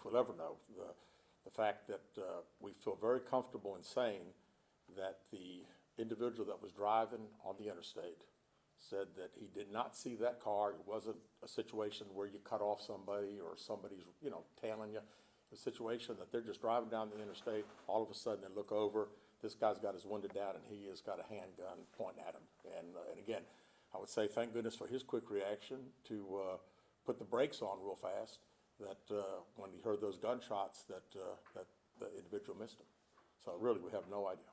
if we'll ever know, the fact that we feel very comfortable in saying that the individual that was driving on the interstate said that he did not see that car. It wasn't a situation where you cut off somebody or somebody's, tailing you. It's a situation that they're just driving down the interstate. All of a sudden they look over. This guy's got his window down and he has got a handgun pointing at him. And again, I would say thank goodness for his quick reaction to put the brakes on real fast, that when he heard those gunshots that the individual missed him. So really, we have no idea.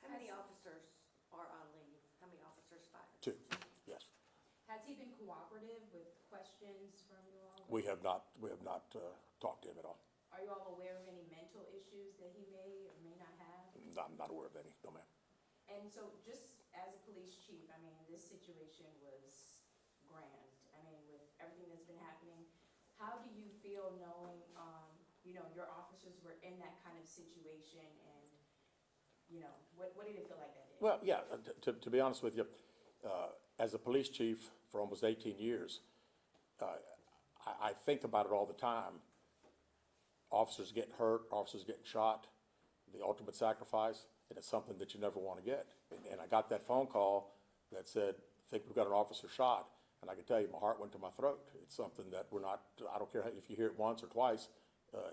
How many officers are on leave? How many officers fired? 2, yes. Has he been cooperative with questions from you all? We have not talked to him at all. Are you all aware of any mental issues that he may or may not have? I'm not aware of any, no ma'am. And so just as a police chief, I mean, this situation was grand. I mean, with everything that's been happening, how do you feel knowing, your officers were in that kind of situation, and, what did it feel like that day? Well, yeah, to be honest with you, as a police chief for almost 18 years, I think about it all the time. Officers getting hurt, officers getting shot, the ultimate sacrifice, and it's something that you never want to get. And I got that phone call that said, I think we've got an officer shot. And I can tell you, my heart went to my throat. It's something that I don't care if you hear it once or twice,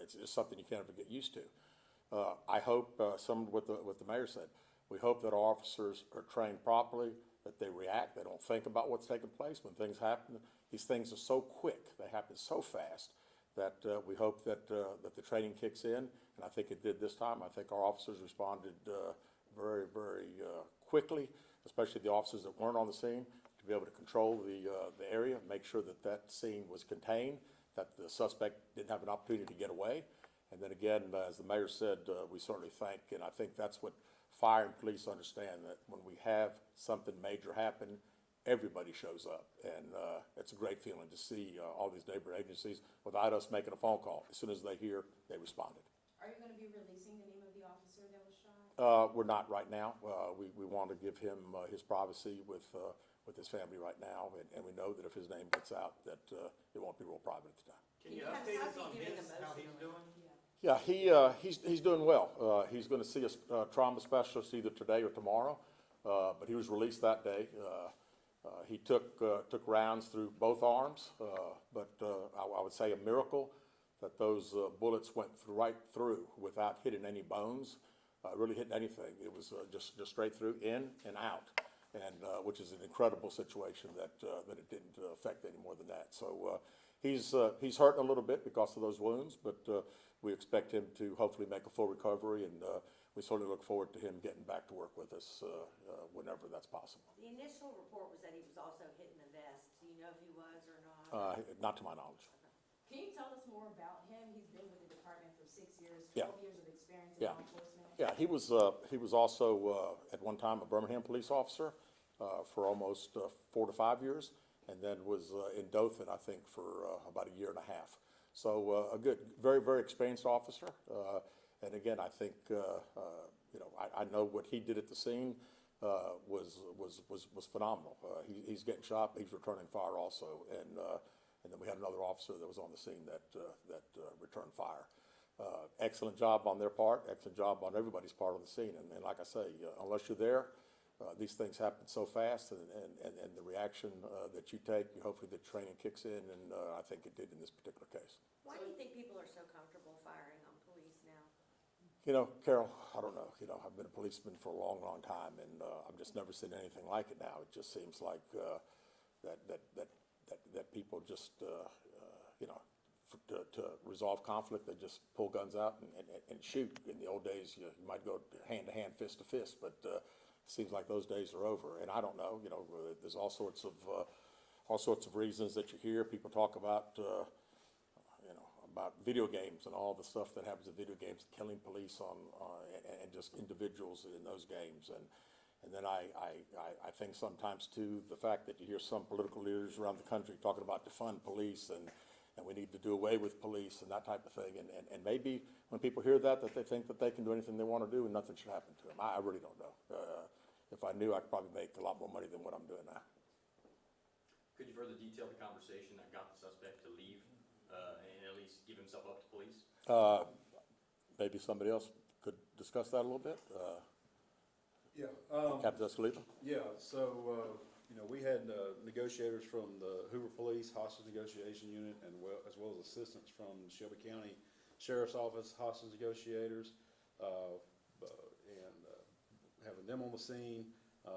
it's just something you can't ever get used to. I hope, what the mayor said, we hope that our officers are trained properly, that they react, they don't think about what's taking place when things happen. These things are so quick, they happen so fast, that we hope that the training kicks in, and I think it did this time. I think our officers responded very, very quickly, especially the officers that weren't on the scene, to be able to control the area, make sure that that scene was contained, that the suspect didn't have an opportunity to get away. And then again, as the mayor said, we certainly thank, and I think that's what fire and police understand, that when we have something major happen, everybody shows up. And it's a great feeling to see all these neighborhood agencies, without us making a phone call. As soon as they hear, they responded. Are you going to be releasing the name of the officer that was shot? We're not right now. We want to give him his privacy with his family right now, and we know that if his name gets out, that it won't be real private at the time. Can you update us on how he's doing? Yeah, he's doing well. He's going to see a trauma specialist either today or tomorrow, but he was released that day. He took rounds through both arms, but I would say a miracle that those bullets went right through without hitting any bones, really hitting anything. It was just straight through, in and out, and which is an incredible situation that it didn't affect any more than that. So he's hurting a little bit because of those wounds, but we expect him to hopefully make a full recovery, and we certainly look forward to him getting back to work with us whenever that's possible. The initial report was that he was also hitting the vest. Do you know if he was or not? Not to my knowledge. Okay. Can you tell us more about him? He's been with the department for 6 years, 12 Yeah. years of experience in law enforcement. Yeah, he was also at one time a Birmingham police officer for almost 4 to 5 years, and then was in Dothan, I think, for about a year and a half. So a good, very, very experienced officer. And again, I think I know what he did at the scene was phenomenal. He's getting shot, he's returning fire also, and then we had another officer that was on the scene that returned fire. Excellent job on their part, excellent job on everybody's part of the scene. And like I say, unless you're there, these things happen so fast, and the reaction that you take, hopefully the training kicks in, and I think it did in this particular case. Why do you think people are so comfortable firing on police now? Carol, I don't know. I've been a policeman for a long, long time, and I've just never seen anything like it now. It just seems like that people just, to resolve conflict, they just pull guns out and shoot. In the old days, you might go hand to hand, fist to fist, but it seems like those days are over. And I don't know. There's all sorts of reasons that you hear. People talk about video games and all the stuff that happens in video games, killing police and just individuals in those games. And then I think sometimes too, the fact that you hear some political leaders around the country talking about defund police and we need to do away with police and that type of thing. And maybe when people hear that they think that they can do anything they want to do and nothing should happen to them. I really don't know. If I knew, I could probably make a lot more money than what I'm doing now. Could you further detail the conversation that got the suspect to leave and at least give himself up to police? Maybe somebody else could discuss that a little bit. Yeah, Captain Escalita? yeah, so, you know, we had negotiators from the Hoover Police Hostage Negotiation Unit and as well as assistants from Shelby County Sheriff's Office Hostage Negotiators, and having them on the scene.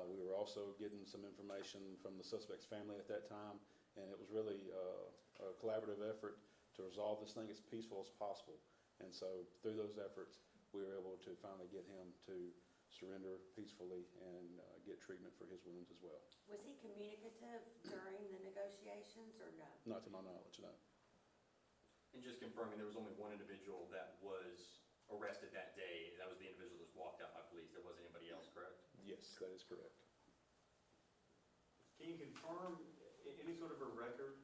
We were also getting some information from the suspect's family at that time, and it was really a collaborative effort to resolve this thing as peaceful as possible. And so through those efforts, we were able to finally get him to surrender peacefully and get treatment for his wounds as well. Was he communicative during the negotiations or no? Not to my knowledge, no. And just confirming, there was only one individual that was arrested that day. That was the individual that was walked out by police. There wasn't anybody else, correct? Yes, that is correct. Can you confirm any sort of a record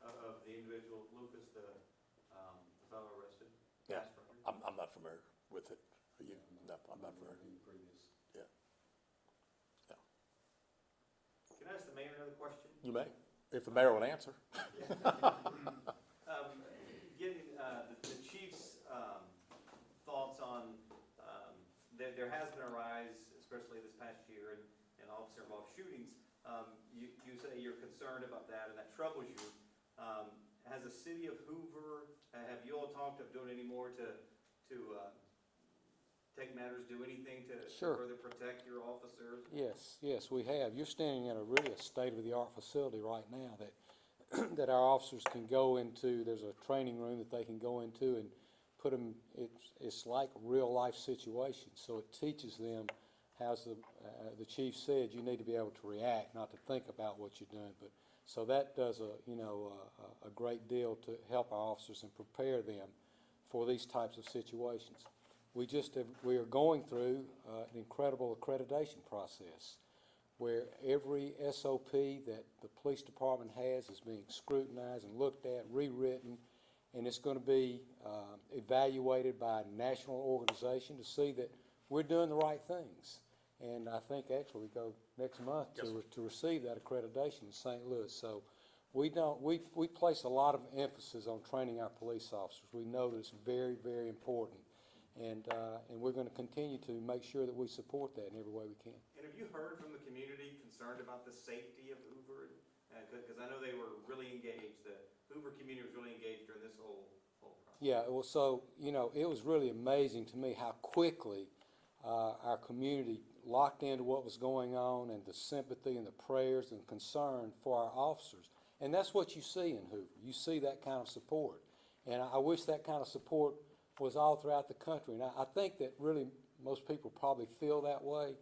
of the individual, Lucas, the fellow arrested? Yeah. Past record? I'm not familiar with it. Are you? No, I'm not familiar. In previous. Yeah. Yeah. Can I ask the mayor another question? You may, if the mayor would answer. Getting the chief's thoughts on, there has been a rise, especially this past year, in officer-involved shootings. You say you're concerned about that and that troubles you. Has the city of Hoover, have you all talked of doing any more to take matters, do anything to Sure. further protect your officers? Yes, we have. You're standing in a really state-of-the-art facility right now that that our officers can go into. There's a training room that they can go into and put them. It's like real-life situations, so it teaches them. As the chief said, you need to be able to react, not to think about what you're doing. But so that does a great deal to help our officers and prepare them for these types of situations. We are going through an incredible accreditation process where every SOP that the police department has is being scrutinized and looked at, rewritten, and it's going to be evaluated by a national organization to see that we're doing the right things. And I think actually we go next month to receive that accreditation in St. Louis. So we place a lot of emphasis on training our police officers. We know that it's very, very important. And we're going to continue to make sure that we support that in every way we can. And have you heard from the community concerned about the safety of Hoover? Because I know they were really engaged, the Hoover community was really engaged during this whole process. Yeah, well, so, it was really amazing to me how quickly our community locked into what was going on and the sympathy and the prayers and concern for our officers. And that's what you see in Hoover. You see that kind of support. And I wish that kind of support was all throughout the country. And I think that really most people probably feel that way,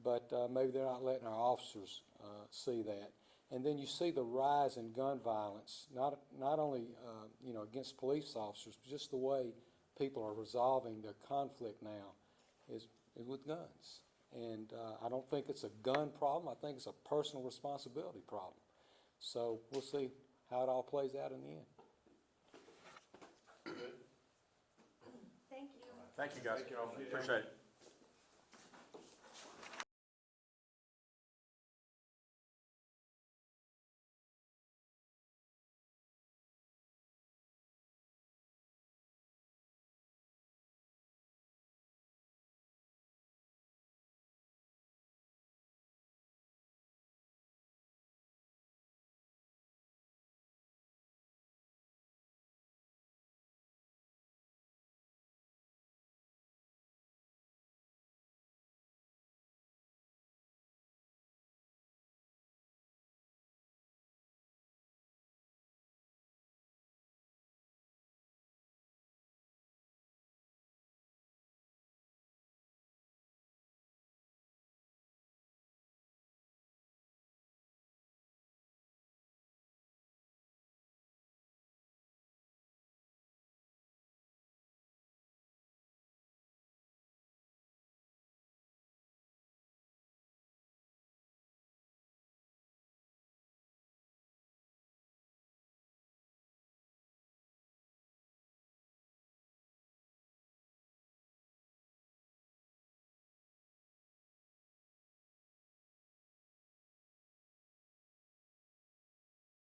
but maybe they're not letting our officers see that. And then you see the rise in gun violence, not only against police officers, but just the way people are resolving their conflict now is with guns. And I don't think it's a gun problem. I think it's a personal responsibility problem. So we'll see how it all plays out in the end. Thank you. Thank you, guys. Appreciate it.